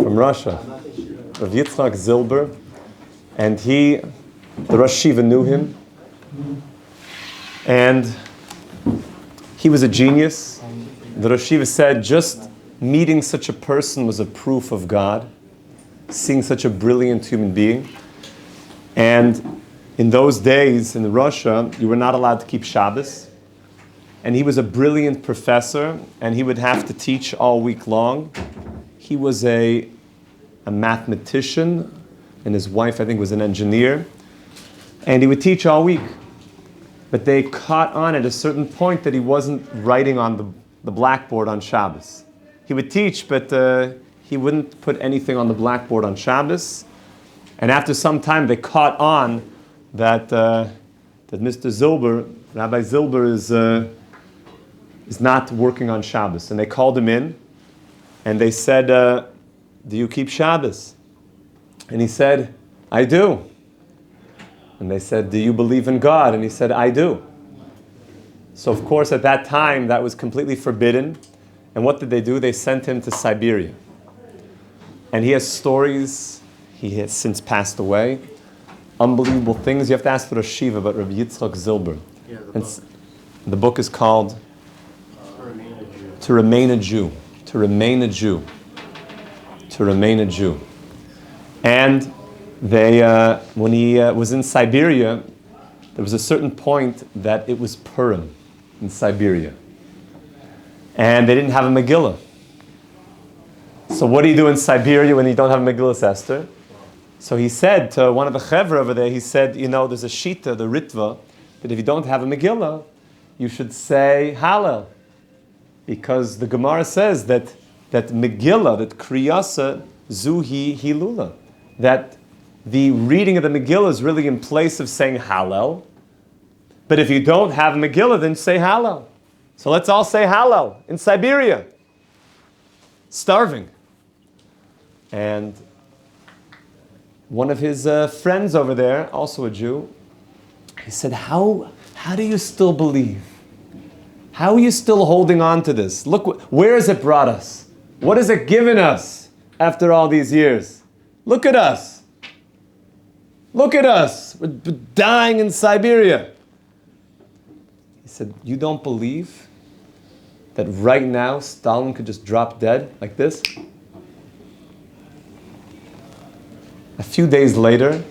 from Russia, Rav Yitzchak Zilber, and the Rosh Yeshiva knew him, and he was a genius. The Rosh Yeshiva said just meeting such a person was a proof of God, seeing such a brilliant human being. And in those days in Russia, you were not allowed to keep Shabbos. And he was a brilliant professor, and he would have to teach all week long. He was a mathematician, and his wife, I think, was an engineer. And he would teach all week. But they caught on at a certain point that he wasn't writing on the blackboard on Shabbos. He would teach, but he wouldn't put anything on the blackboard on Shabbos. And after some time, they caught on that Mr. Zilber, Rabbi Zilber, is not working on Shabbos. And they called him in, and they said, do you keep Shabbos? And he said, I do. And they said, do you believe in God? And he said, I do. So of course at that time that was completely forbidden. And what did they do? They sent him to Siberia. And he has stories. He has since passed away. Unbelievable things. You have to ask for a Shiva about Rabbi Yitzchak Zilber. Yeah, the book is called To Remain a Jew. To Remain a Jew. To Remain a Jew. And they, when he was in Siberia, there was a certain point that it was Purim in Siberia. And they didn't have a Megillah. So what do you do in Siberia when you don't have a Megillah Esther? So he said to one of the Chevra over there, he said, you know, there's a Shita, the Ritva, that if you don't have a Megillah, you should say Hallel. Because the Gemara says that Megillah, that Kriyasa, Zuhi Hilula, that the reading of the Megillah is really in place of saying Hallel. But if you don't have a Megillah, then say Hallel. So let's all say Hallel in Siberia. Starving. And one of his friends over there, also a Jew, he said, how do you still believe? How are you still holding on to this? Look, where has it brought us? What has it given us after all these years? Look at us. Look at us. We're dying in Siberia. He said, you don't believe that right now Stalin could just drop dead like this? A few days later,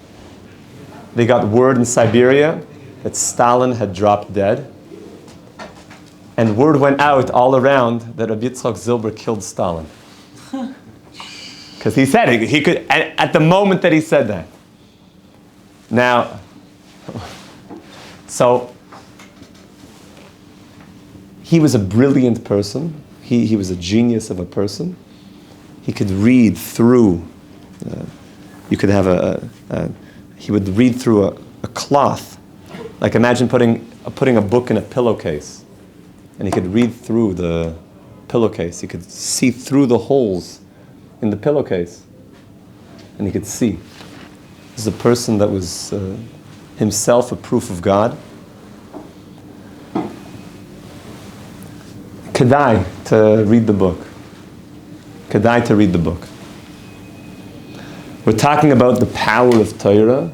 they got word in Siberia that Stalin had dropped dead. And word went out all around that Rabbi Yitzchak Zilber killed Stalin. Because he said he could, at the moment that he said that. Now, so, he was a brilliant person. He was a genius of a person. He could read through, you could have he would read through a cloth. Like imagine putting a book in a pillowcase. And he could read through the pillowcase. He could see through the holes in the pillowcase. And he could see. This is a person that was himself a proof of God. Kedai to read the book. Kedai to read the book. We're talking about the power of Torah.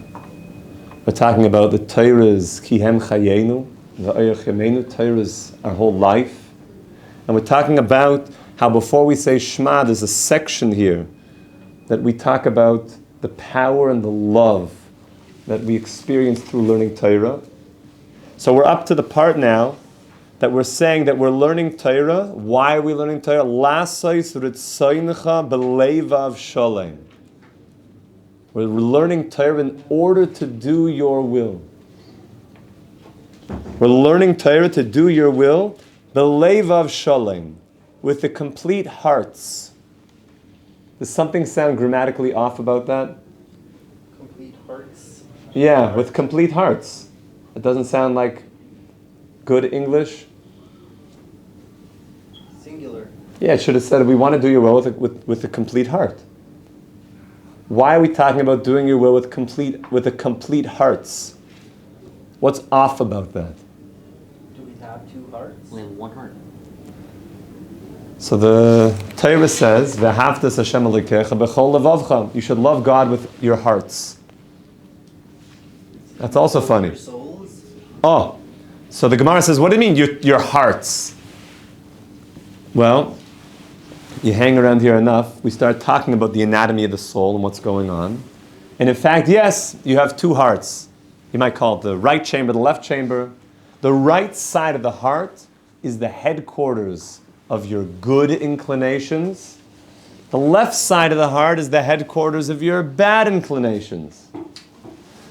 We're talking about the Torah's Kihem Chayenu. Torah is our whole life. And we're talking about how before we say Shema, there's a section here that we talk about the power and the love that we experience through learning Torah. So we're up to the part now that we're saying that we're learning Torah. Why are we learning Torah? Lasais ritzaynecha b'leivav shalom. We're learning Torah in order to do your will. We're learning Torah to do your will, b'leivav shalom, with the complete hearts. Does something sound grammatically off about that? Complete hearts? Yeah, with complete hearts. It doesn't sound like good English. Singular. Yeah, it should have said we want to do your will with a complete heart. Why are we talking about doing your will with a complete hearts? What's off about that? Do we have two hearts? We have one heart. So the Torah says, "V'havtas Hashem Aleichem b'chol levavcha." You should love God with your hearts. That's also funny. Your souls? Oh, so the Gemara says, what do you mean your hearts? Well, you hang around here enough, we start talking about the anatomy of the soul and what's going on. And in fact, yes, you have two hearts. You might call it the right chamber, the left chamber. The right side of the heart is the headquarters of your good inclinations. The left side of the heart is the headquarters of your bad inclinations.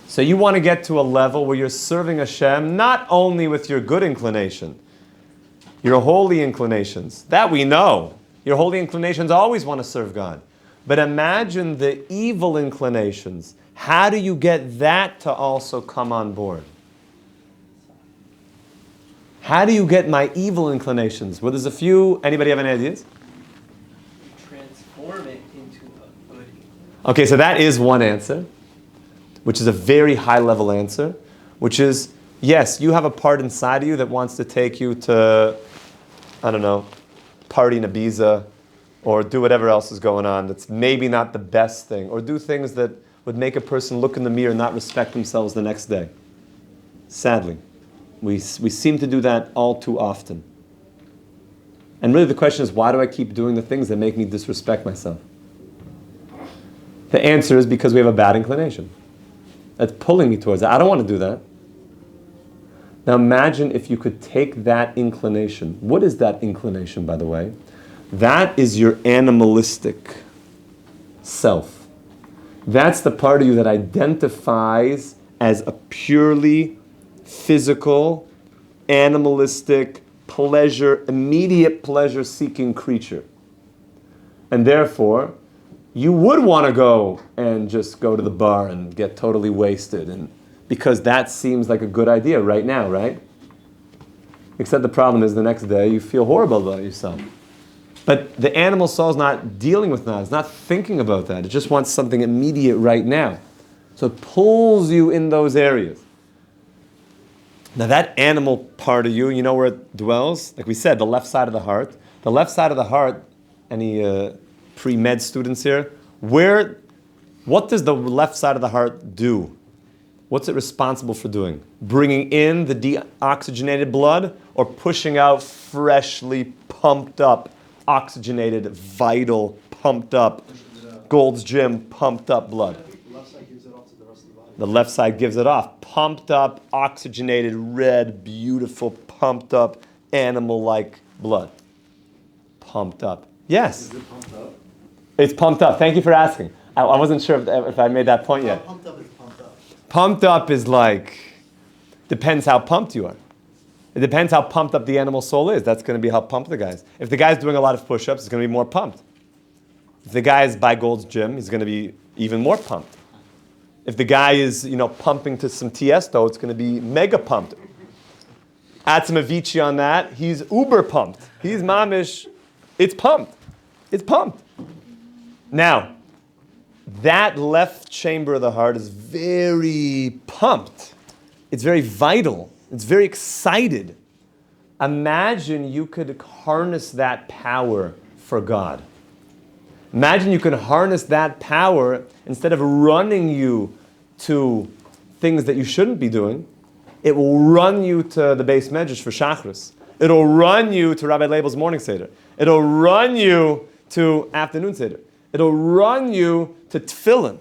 So you want to get to a level where you're serving Hashem not only with your good inclination, your holy inclinations. That we know. Your holy inclinations always want to serve God. But imagine the evil inclinations. How do you get that to also come on board? How do you get my evil inclinations? Well, there's a few. Anybody have any ideas? Transform it into a good. Okay, so that is one answer, which is a very high-level answer, which is, yes, you have a part inside of you that wants to take you to, I don't know, party in Ibiza, or do whatever else is going on that's maybe not the best thing, or do things that would make a person look in the mirror and not respect themselves the next day. Sadly. We seem to do that all too often. And really the question is, why do I keep doing the things that make me disrespect myself? The answer is because we have a bad inclination. That's pulling me towards that. I don't want to do that. Now imagine if you could take that inclination. What is that inclination, by the way? That is your animalistic self. That's the part of you that identifies as a purely physical, animalistic, immediate pleasure-seeking creature. And therefore, you would want to go and just go to the bar and get totally wasted, and because that seems like a good idea right now, right? Except the problem is the next day you feel horrible about yourself. But the animal soul is not dealing with that. It's not thinking about that. It just wants something immediate right now. So it pulls you in those areas. Now that animal part of you, you know where it dwells? Like we said, the left side of the heart. The left side of the heart, any pre-med students here? What does the left side of the heart do? What's it responsible for doing? Bringing in the deoxygenated blood or pushing out freshly pumped up, oxygenated, vital, pumped up, Gold's Gym, pumped up blood? The left side gives it off. Pumped up, oxygenated, red, beautiful, pumped up, animal-like blood. Pumped up. Yes. Is it pumped up? It's pumped up. Thank you for asking. I wasn't sure if I made that point yet. Pumped up is pumped up. Pumped up is like, depends how pumped you are. It depends how pumped up the animal soul is. That's going to be how pumped the guy is. If the guy's doing a lot of push-ups, he's going to be more pumped. If the guy is by Gold's Gym, he's going to be even more pumped. If the guy is, pumping to some Tiesto, it's going to be mega pumped. Add some Avicii on that, he's uber pumped. He's mamish, it's pumped. It's pumped. Now, that left chamber of the heart is very pumped. It's very vital. It's very excited. Imagine you could harness that power for God. Imagine you could harness that power instead of running you to things that you shouldn't be doing. It will run you to the base medrash for Shachris. It'll run you to Rabbi Label's morning seder. It'll run you to afternoon seder. It'll run you to tefillin.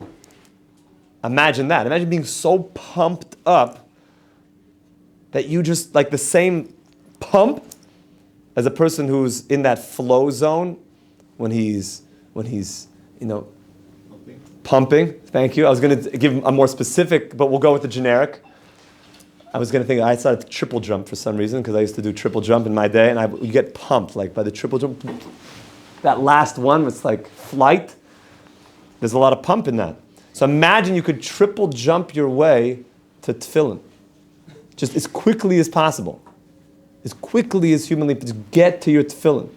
Imagine that. Imagine being so pumped up that you just, like the same pump as a person who's in that flow zone when he's pumping. Thank you. I was going to give a more specific, but we'll go with the generic. I was going to think, I started triple jump for some reason, because I used to do triple jump in my day, and you get pumped, like by the triple jump. That last one was like flight. There's a lot of pump in that. So imagine you could triple jump your way to tefillin. Just as quickly as possible. As quickly as humanly, just get to your tefillin.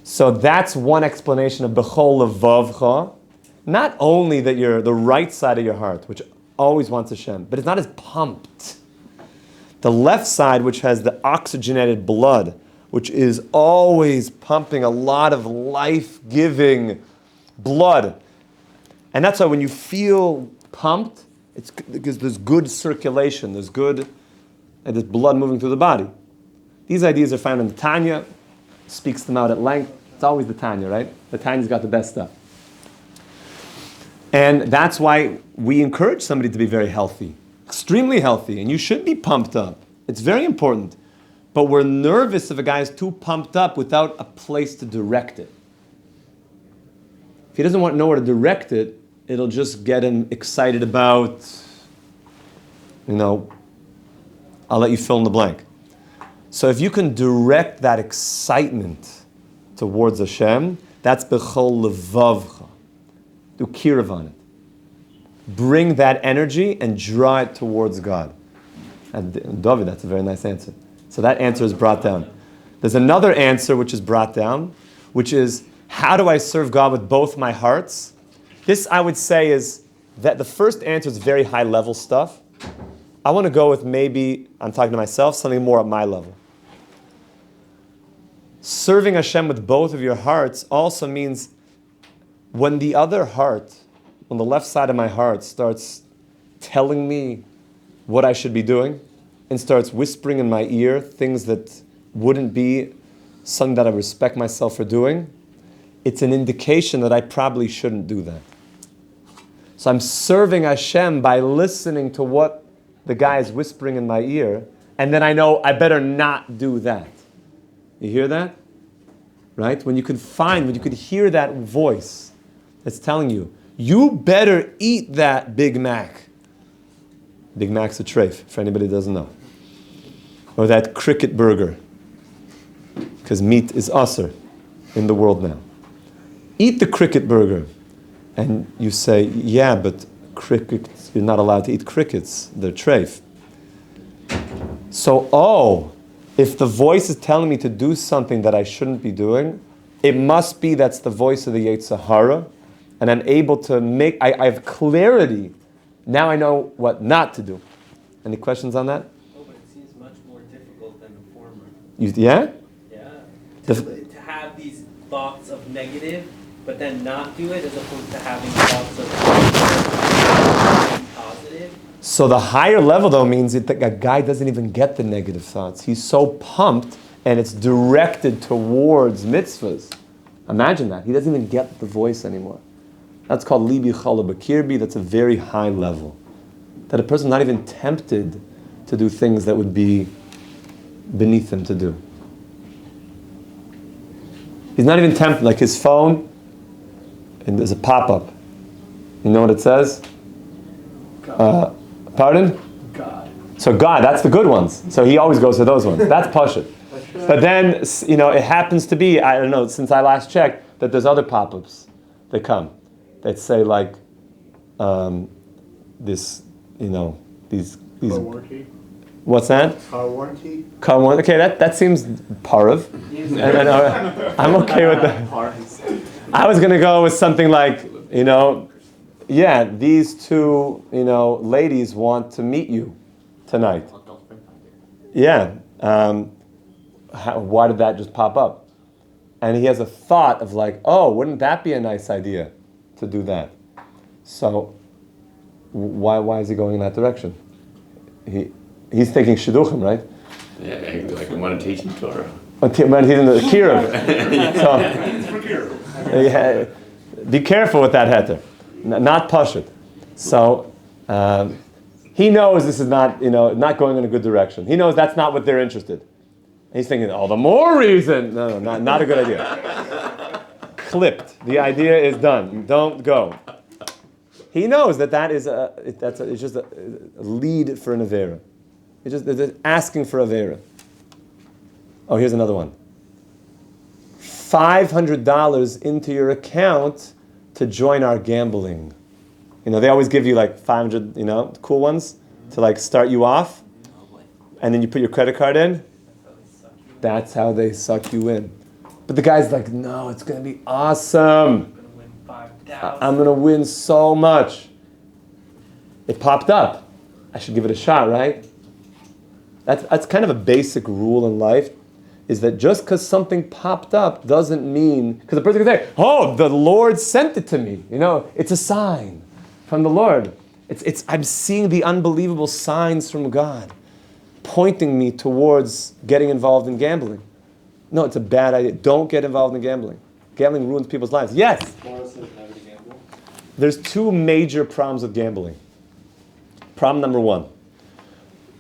So that's one explanation of b'chol levavcha. Not only that you're the right side of your heart, which always wants Hashem, but it's not as pumped. The left side, which has the oxygenated blood, which is always pumping a lot of life-giving blood. And that's why when you feel pumped, it's because there's good circulation, there's blood moving through the body. These ideas are found in the Tanya, speaks them out at length. It's always the Tanya, right? The Tanya's got the best stuff. And that's why we encourage somebody to be very healthy, extremely healthy, and you should be pumped up. It's very important. But we're nervous if a guy is too pumped up without a place to direct it. If he doesn't know where to direct it, it'll just get him excited about, I'll let you fill in the blank. So if you can direct that excitement towards Hashem, that's bechol levavcha. Do kirav on it. Bring that energy and draw it towards God. And David, that's a very nice answer. So that answer is brought down. There's another answer which is brought down, which is, how do I serve God with both my hearts? This, I would say, is that the first answer is very high level stuff. I want to go with maybe, I'm talking to myself, something more at my level. Serving Hashem with both of your hearts also means when the other heart, when the left side of my heart starts telling me what I should be doing and starts whispering in my ear things that wouldn't be something that I respect myself for doing, it's an indication that I probably shouldn't do that. So I'm serving Hashem by listening to what the guy is whispering in my ear, and then I know I better not do that. You hear that? Right? When you could hear that voice that's telling you, you better eat that Big Mac. Big Mac's a treif, for anybody who doesn't know. Or that cricket burger. Because meat is usser in the world now. Eat the cricket burger. And you say, yeah, but crickets, you're not allowed to eat crickets. They're treif. So, if the voice is telling me to do something that I shouldn't be doing, it must be that's the voice of the Yetzer Hara, and I'm able to I have clarity. Now I know what not to do. Any questions on that? Oh, but it seems much more difficult than the former. Yeah? Yeah. To have these thoughts of negative, but then not do it, as opposed to having thoughts of positive. So the higher level, though, means that a guy doesn't even get the negative thoughts. He's so pumped, and it's directed towards mitzvahs. Imagine that. He doesn't even get the voice anymore. That's called libi chala b'kirbi. That's a very high level. That a person's not even tempted to do things that would be beneath him to do. He's not even tempted. Like his phone, and there's a pop-up. You know what it says? Pardon? God. So God, that's the good ones. So he always goes to those ones. That's pashut. But then, it happens to be, I don't know, since I last checked, that there's other pop-ups that come. That say like, these. Car warranty. What's that? Car warranty. Car warranty. Okay, that seems parav. I'm okay with that. I was gonna go with something like, these two, ladies want to meet you tonight. Yeah. Why did that just pop up? And he has a thought of like, wouldn't that be a nice idea to do that? So why is he going in that direction? He's thinking shidduchim, right? Yeah, like I want to teach him Torah. But he's in the kiruv. So, be careful with that heter. Not pashut. So he knows this is not, not going in a good direction. He knows that's not what they're interested. He's thinking, the more reason. No, not a good idea. Clipped. The idea is done. Don't go. He knows that is it's just a lead for an avera. It's asking for avera. Oh, here's another one. $500 into your account to join our gambling. They always give you like 500, cool ones to like start you off, and then you put your credit card in. That's how they suck you in. But the guy's like, no, it's going to be awesome. I'm going to win so much. It popped up. I should give it a shot, right? That's kind of a basic rule in life, is that just because something popped up doesn't mean, because the person can say, oh, the Lord sent it to me. It's a sign from the Lord. I'm seeing the unbelievable signs from God pointing me towards getting involved in gambling. No, it's a bad idea. Don't get involved in gambling. Gambling ruins people's lives. Yes? There's two major problems with gambling. Problem number one.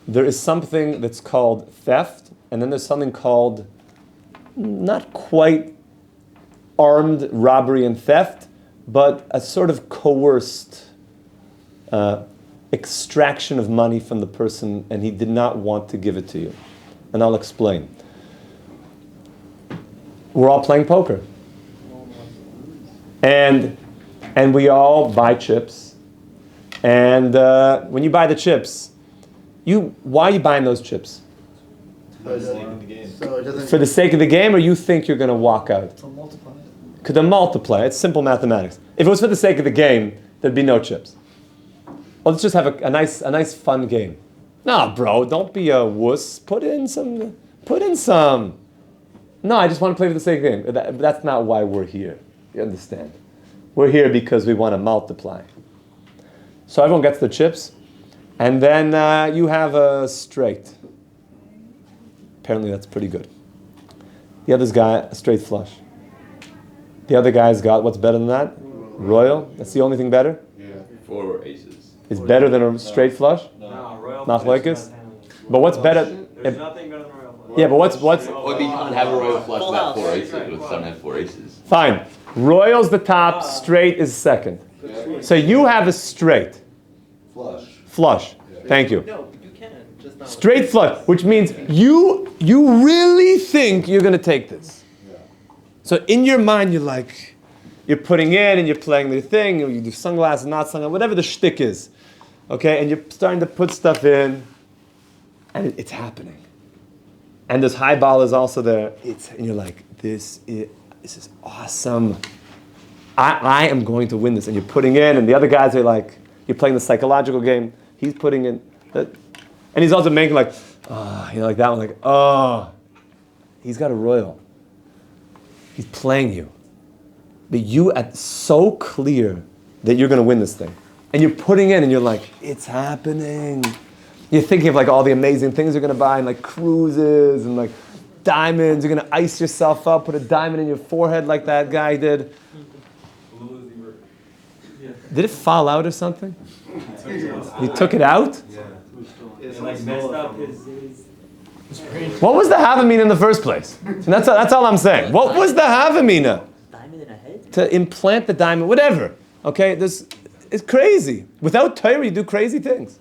There is something that's called theft, and then there's something called not quite armed robbery and theft, but a sort of coerced extraction of money from the person, and he did not want to give it to you. And I'll explain. We're all playing poker. And we all buy chips. And when you buy the chips, why are you buying those chips? For the sake of the game. For the sake of the game, or you think you're going to walk out? To multiply it. Because to multiply, it's simple mathematics. If it was for the sake of the game, there'd be no chips. Well, let's just have a nice fun game. Nah, bro, don't be a wuss. Put in some. No, I just want to play for the sake of the game. That's not why we're here. You understand? We're here because we want to multiply. So everyone gets the chips, and then you have a straight. Apparently that's pretty good. The other's got a straight flush. The other guy's got, what's better than that? Royal. That's the only thing better? Yeah. 4 aces. Is better than a straight flush? No, royal. Machlokes? But what's better? There's nothing better than royal flush. Yeah, but what's Well, you can't have a royal flush without 4 aces. With some have 4 aces. fine? Royal's the top, straight is second. So you have a straight. Flush. Thank you. No, you can. Just not. Straight flush, which means you really think you're going to take this. So in your mind, you're putting in and you're playing the thing, you do sunglasses, not sunglasses, whatever the shtick is. Okay, and you're starting to put stuff in, and it's happening. And this high ball is also there. And you're like, this is awesome. I am going to win this. And you're putting in, and the other guys are like, you're playing the psychological game. He's putting in, and he's also making like that one, like, oh. He's got a royal. He's playing you. But you are so clear that you're going to win this thing. And you're putting in, and you're like, it's happening. You're thinking of like all the amazing things you're going to buy, and like cruises, and like diamonds. You're going to ice yourself up, put a diamond in your forehead like that guy did. Did it fall out or something? He took it out? It like messed up his What was the Havamina in the first place? And that's all I'm saying. What was the Havamina? Diamond in a head? To implant the diamond, whatever. Okay, it's crazy. Without Torah, you do crazy things.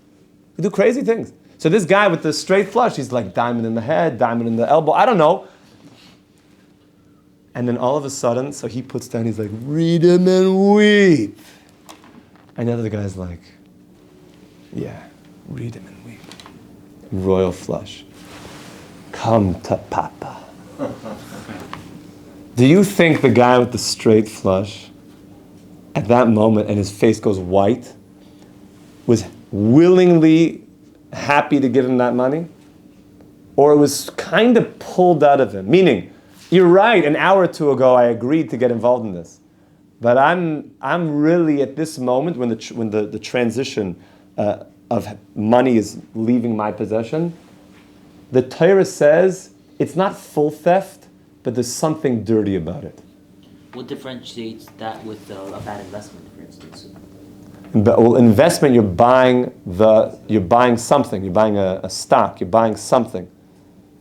You do crazy things. So this guy with the straight flush, he's like diamond in the head, diamond in the elbow, I don't know. And then all of a sudden, so he puts down, he's like, read him and weep. And the other guy's like, yeah, read him and weep. Royal flush. Come to Papa. Do you think the guy with the straight flush, at that moment, and his face goes white, was willingly happy to give him that money? Or it was kind of pulled out of him? Meaning, you're right, an hour or two ago I agreed to get involved in this. But I'm really at this moment when the transition of money is leaving my possession, the Torah says it's not full theft, but there's something dirty about it. What differentiates that with a bad investment, for instance? Well, investment, you're buying something. You're buying a stock. You're buying something.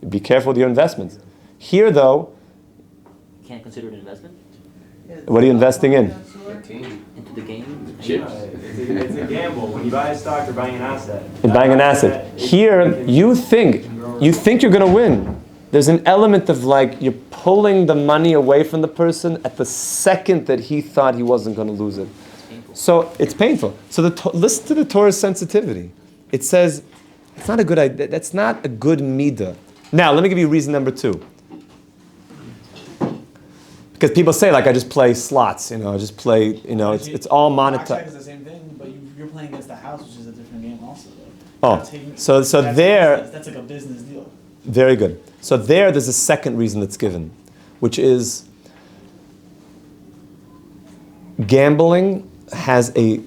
Be careful with your investments. Here, though, You can't consider it an investment? what are you investing in? Into the game? Chips. It's a gamble. When you buy a stock, you're buying an asset. You're buying an asset. Here, you think you're going to win. There's an element of like you're pulling the money away from the person at the second that he thought he wasn't going to lose it. So it's painful. So listen to the Torah's sensitivity. It says it's not a good idea. That's not a good midah. Now let me give you reason number 2. Because people say like I just play slots. I just play. It's all monetized. Blackjack is the same thing, but you're playing against the house, which is a different game also. Though. Oh, so there. That's like a business deal. Very good. So there's a second reason that's given, which is gambling has a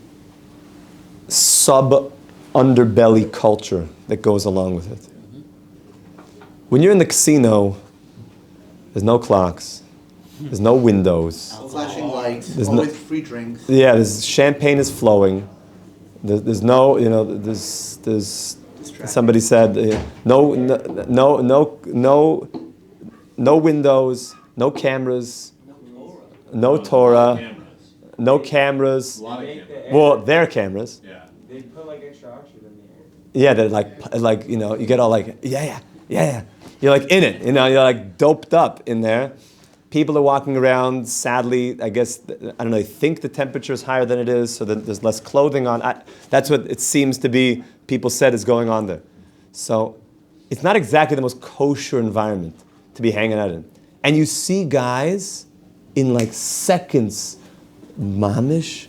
sub-underbelly culture that goes along with it. When you're in the casino, there's no clocks, there's no windows, Flashing lights, There's always free drinks. yeah, there's champagne is flowing. There's no, there's somebody said no windows, no cameras, no Torah, no cameras. Well, their cameras. They put like extra oxygen in the air. Yeah, they're like you get all like yeah. You're like in it, you're like doped up in there. People are walking around, sadly, I guess, I don't know, they think the temperature is higher than it is, so that there's less clothing on. That's what it seems to be, people said is going on there. So it's not exactly the most kosher environment to be hanging out in. And you see guys in like seconds, mamish,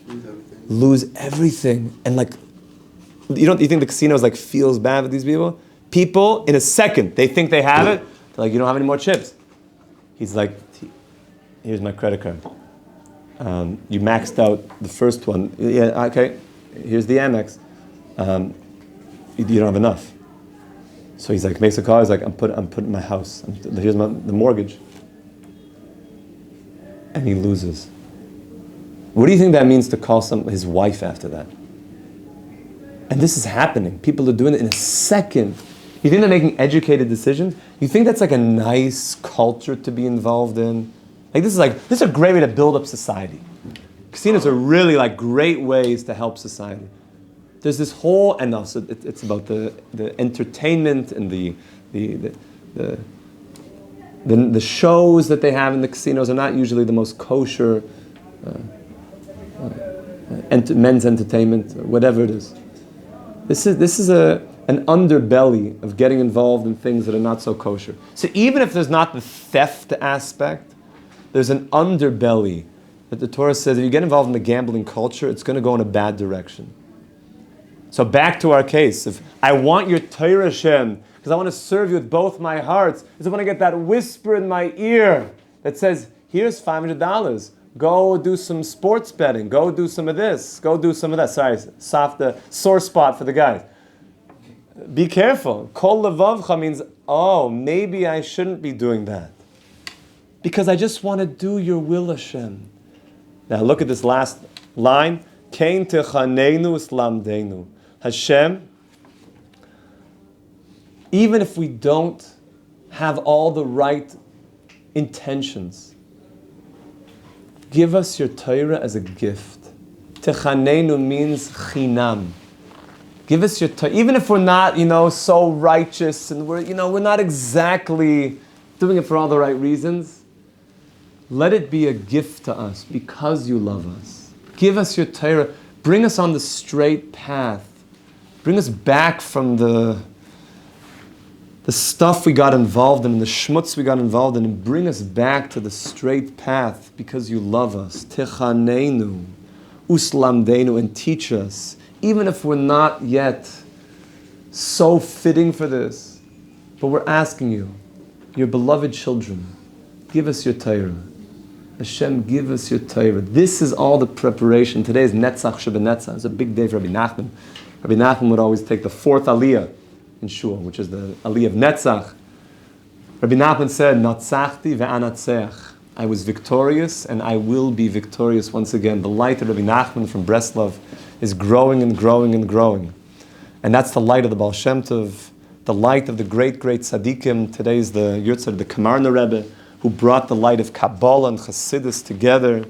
lose everything. And like, you think the casino is like feels bad with these people? People, in a second, they think they have it. They're like, you don't have any more chips. He's like, here's my credit card. You maxed out the first one. Yeah, okay. Here's the Amex. You don't have enough. So he's like, makes a call. He's like, I'm putting my house. Here's the mortgage. And he loses. What do you think that means to call his wife after that? And this is happening. People are doing it in a second. You think they're making educated decisions? You think that's like a nice culture to be involved in? This is a great way to build up society. Casinos are really like great ways to help society. There's this whole, and also it's about the entertainment and the shows that they have in the casinos are not usually the most kosher men's entertainment, or whatever it is. This is an underbelly of getting involved in things that are not so kosher. So even if there's not the theft aspect, there's an underbelly that the Torah says if you get involved in the gambling culture, it's going to go in a bad direction. So back to our case. If I want your Torah, Hashem, because I want to serve you with both my hearts, is I want to get that whisper in my ear that says, here's $500. Go do some sports betting. Go do some of this. Go do some of that. Sorry, sore spot for the guys. Be careful. Kol levavcha means, maybe I shouldn't be doing that. Because I just want to do your will, Hashem. Now look at this last line. Kein techanenu islamdenu. Hashem, even if we don't have all the right intentions, give us your Torah as a gift. Techanenu means chinam. Give us your Torah, even if we're not, so righteous and we're not exactly doing it for all the right reasons. Let it be a gift to us because you love us. Give us your Torah. Bring us on the straight path. Bring us back from the stuff we got involved in, the schmutz we got involved in, and bring us back to the straight path because you love us. Techanenu, uslamdenu, and teach us, even if we're not yet so fitting for this, but we're asking you, your beloved children, give us your Torah. Hashem, give us your Torah. This is all the preparation. Today is Netzach Shebenetzach. It's a big day for Rabbi Nachman. Rabbi Nachman would always take the fourth Aliyah in Shul, which is the Aliyah of Netzach. Rabbi Nachman said, Natzachti ve'anatzeach. I was victorious and I will be victorious once again. The light of Rabbi Nachman from Breslov is growing and growing and growing. And that's the light of the Baal Shem Tov, the light of the great, great tzaddikim. Today is the Yurtzar, the Kamarna Rebbe, who brought the light of Kabbalah and Chassidus together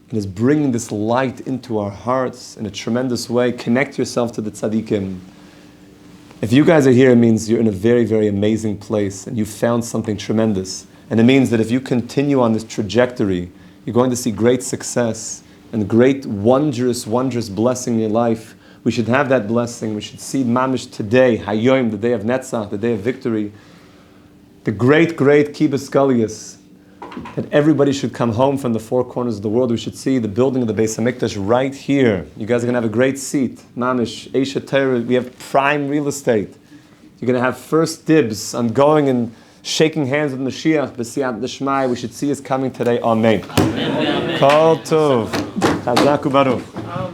and is bringing this light into our hearts in a tremendous way. Connect yourself to the tzaddikim. If you guys are here, it means you're in a very, very amazing place and you found something tremendous. And it means that if you continue on this trajectory, you're going to see great success and great, wondrous, wondrous blessing in your life. We should have that blessing. We should see Mamish today, Hayom, the day of Netzach, the day of victory. The great, great Kibbutz Galius, that everybody should come home from the four corners of the world. We should see the building of the Beis HaMikdash right here. You guys are going to have a great seat. Mamish, Eisha Torah, we have prime real estate. You're going to have first dibs on going and shaking hands with Mashiach, b'siyat d'shmai. We should see his coming today. Amen. Kol tov. Chazak u'baruch.